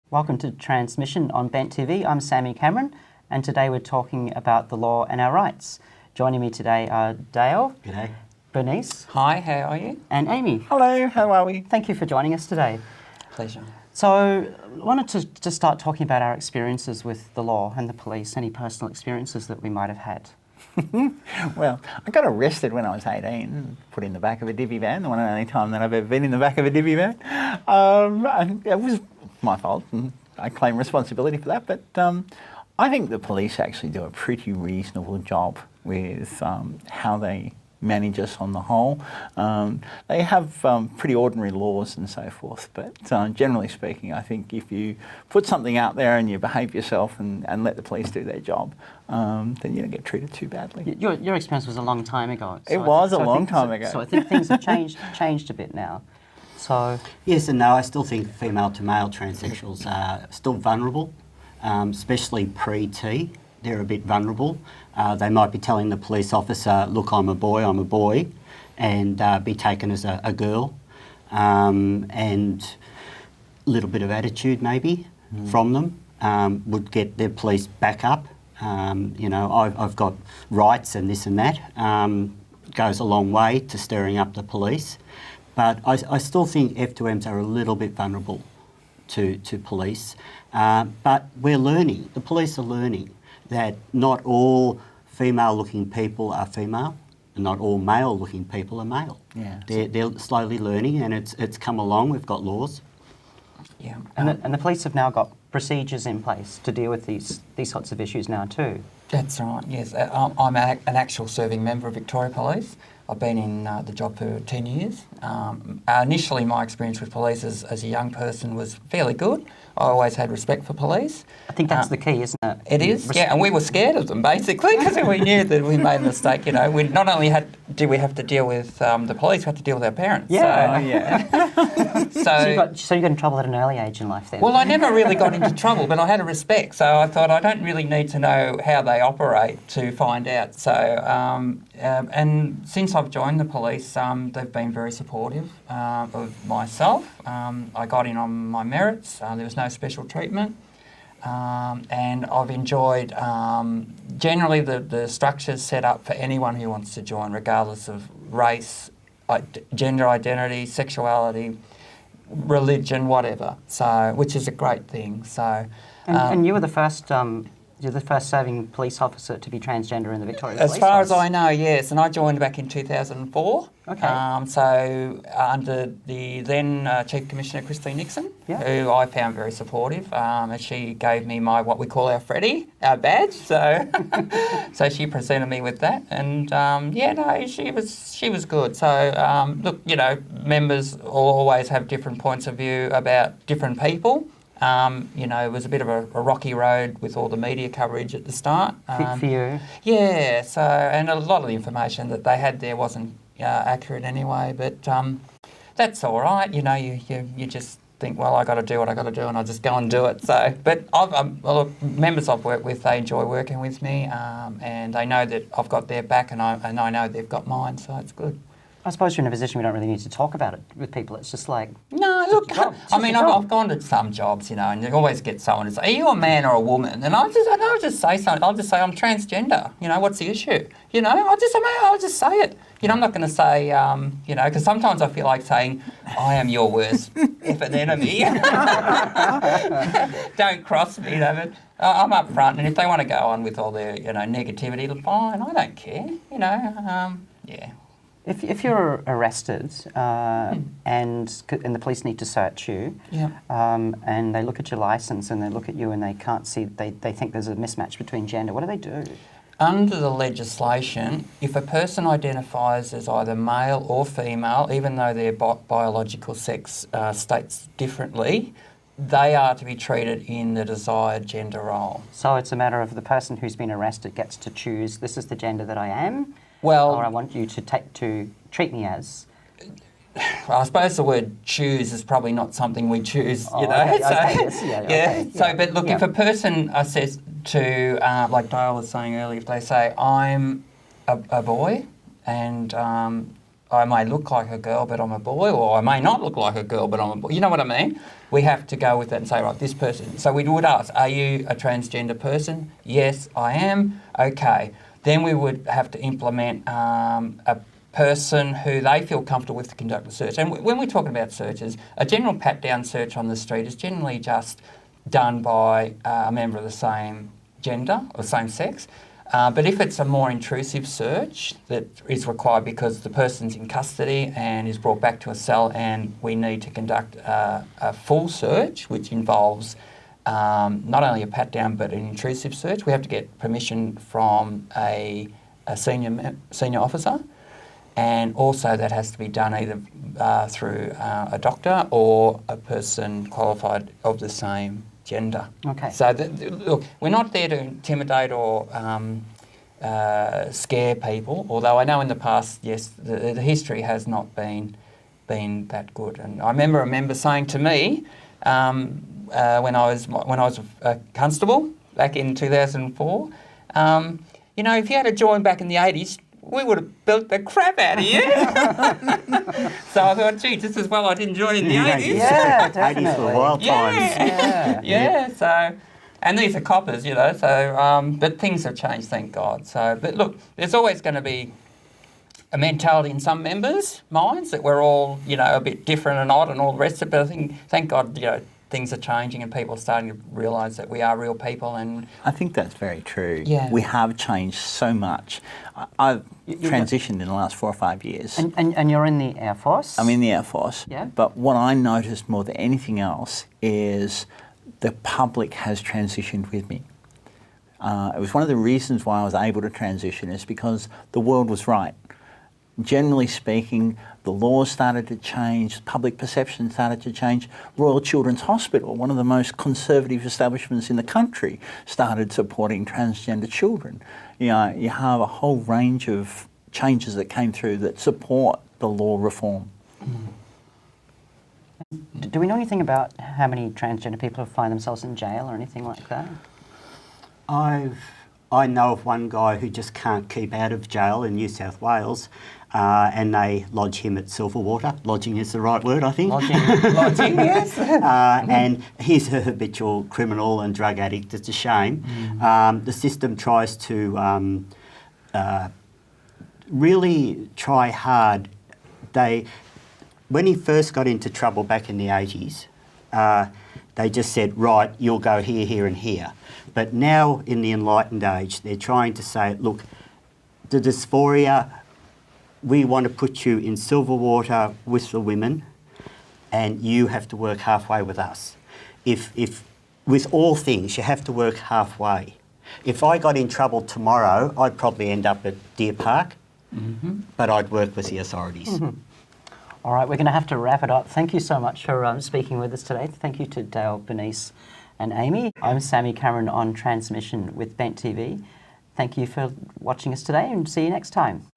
Welcome to Transmission on Bent TV. I'm Sammy Cameron, and today we're talking about the law and our rights. Joining me today are Dale. G'day. Bernice. Hi, how are you? And Amy. Hello, how are we? Thank you for joining us today. Pleasure. So, I wanted to just start talking about our experiences with the law and the police, any personal experiences that we might have had. Well, I got arrested when I was 18, put in the back of a divvy van, the one and only time that I've ever been in the back of a divvy van. And it was my fault, and I claim responsibility for that, but I think the police actually do a pretty reasonable job with how they manage us on the whole. They have pretty ordinary laws and so forth, but generally speaking, I think if you put something out there and you behave yourself and let the police do their job, then you don't get treated too badly. Your experience was a long time ago. It was a long time ago. So I think things have changed a bit now. So Yes and no, I still think female to male transsexuals are still vulnerable, especially pre-T. They're a bit vulnerable. They might be telling the police officer, look, I'm a boy, and be taken as a girl, and a little bit of attitude maybe from them would get their police back up. You know, I've got rights and this and that. Goes a long way to stirring up the police. But I still think F2Ms are a little bit vulnerable to police. But we're learning, the police are learning that not all female-looking people are female and not all male-looking people are male. Yeah. They're slowly learning, and it's come along. We've got laws. Yeah. and the police have now got procedures in place to deal with these sorts of issues now too. That's right, yes. I'm an actual serving member of Victorian Police. I've been in the job for 10 years. Initially, my experience with police as a young person was fairly good. I always had respect for police. I think that's the key, isn't it? It is, yeah, and we were scared of them basically because we knew that we made a mistake. You know, we not only did we have to deal with the police, we had to deal with our parents. Yeah, So you got in trouble at an early age in life then? Well, I never really got into trouble, but I had a respect. So I thought I don't really need to know how they operate to find out. So, and since I've joined the police, they've been very supportive of myself. I got in on my merits. There was no special treatment. And I've enjoyed generally the structures set up for anyone who wants to join, regardless of race, gender identity, sexuality, religion, whatever. So, which is a great thing. So, and you were the first. You're the first serving police officer to be transgender in the Victorian Police. As far as I know, yes, and I joined back in 2004. Okay. So under the then Chief Commissioner Christine Nixon, who I found very supportive, and she gave me my what we call our Freddie, our badge. So so she presented me with that, and she was good. So look, you know, members always have different points of view about different people. You know, it was a bit of a rocky road with all the media coverage at the start. For you? Yeah, so, and a lot of the information that they had there wasn't accurate anyway, but that's all right. You know, you just think, well, I got to do what I got to do, and I just go and do it. So, but members I've worked with, they enjoy working with me, and they know that I've got their back, and I know they've got mine, so it's good. I suppose you're in a position we don't really need to talk about it with people. It's just like... No, look, I mean, I've gone to some jobs, you know, and you always get someone to say, are you a man or a woman? And I'll just say something. I'll just say I'm transgender. You know, what's the issue? You know, I'll just say it. You know, I'm not going to say, you know, because sometimes I feel like saying, I am your worst effing enemy. Don't cross me, you know, but I'm up front, and if they want to go on with all their, you know, negativity, fine, I don't care, you know, yeah. If you're arrested and the police need to search you, and they look at your licence and they look at you and they can't see, they think there's a mismatch between gender, what do they do? Under the legislation, if a person identifies as either male or female, even though their biological sex states differently, they are to be treated in the desired gender role. So it's a matter of the person who's been arrested gets to choose, this is the gender that I am, well, or I want you to treat me as. I suppose the word choose is probably not something we choose, you know. Okay, So, but look, if a person says to, like Dale was saying earlier, if they say, I'm a boy and I may look like a girl but I'm a boy, or I may not look like a girl but I'm a boy. You know what I mean? We have to go with that and say, right, this person. So we would ask, are you a transgender person? Yes, I am. Okay. Then we would have to implement a person who they feel comfortable with to conduct the search. And when we're talking about searches, a general pat-down search on the street is generally just done by a member of the same gender or same sex. But if it's a more intrusive search that is required because the person's in custody and is brought back to a cell and we need to conduct a full search, which involves not only a pat-down but an intrusive search, we have to get permission from a senior officer. And also that has to be done either through a doctor or a person qualified of the same gender. Okay. So, look, we're not there to intimidate or scare people, although I know in the past, yes, the history has not been that good. And I remember a member saying to me when I was a constable back in 2004, you know, if you had a join back in the 80s, we would have built the crap out of you. So I thought, gee, just as well I didn't join in the 80s. Yeah, 80s definitely. were wild times. Yeah. So, and these are coppers, you know, so, but things have changed, thank God. So, but look, there's always going to be a mentality in some members' minds that we're all, you know, a bit different and odd and all the rest of it, but I think, thank God, you know, things are changing and people are starting to realise that we are real people. And I think that's very true. Yeah. We have changed so much. I've transitioned in the last 4 or 5 years. And you're in the Air Force? I'm in the Air Force. Yeah. But what I noticed more than anything else is the public has transitioned with me. It was one of the reasons why I was able to transition is because the world was right. Generally speaking, the laws started to change, public perception started to change. Royal Children's Hospital, one of the most conservative establishments in the country, started supporting transgender children. You know, you have a whole range of changes that came through that support the law reform. Do we know anything about how many transgender people find themselves in jail or anything like that? I know of one guy who just can't keep out of jail in New South Wales, and they lodge him at Silverwater. Lodging is the right word, I think. lodging, yes. And he's a habitual criminal and drug addict. It's a shame. The system tries to really try hard. When he first got into trouble back in the 80s, they just said, right, you'll go here, here and here. But now in the enlightened age, they're trying to say, look, the dysphoria, we want to put you in Silverwater with the women and you have to work halfway with us. If with all things, you have to work halfway. If I got in trouble tomorrow, I'd probably end up at Deer Park, but I'd work with the authorities. All right, we're going to have to wrap it up. Thank you so much for speaking with us today. Thank you to Dale, Bernice and Amy. I'm Sammy Cameron on Transmission with Bent TV. Thank you for watching us today and see you next time.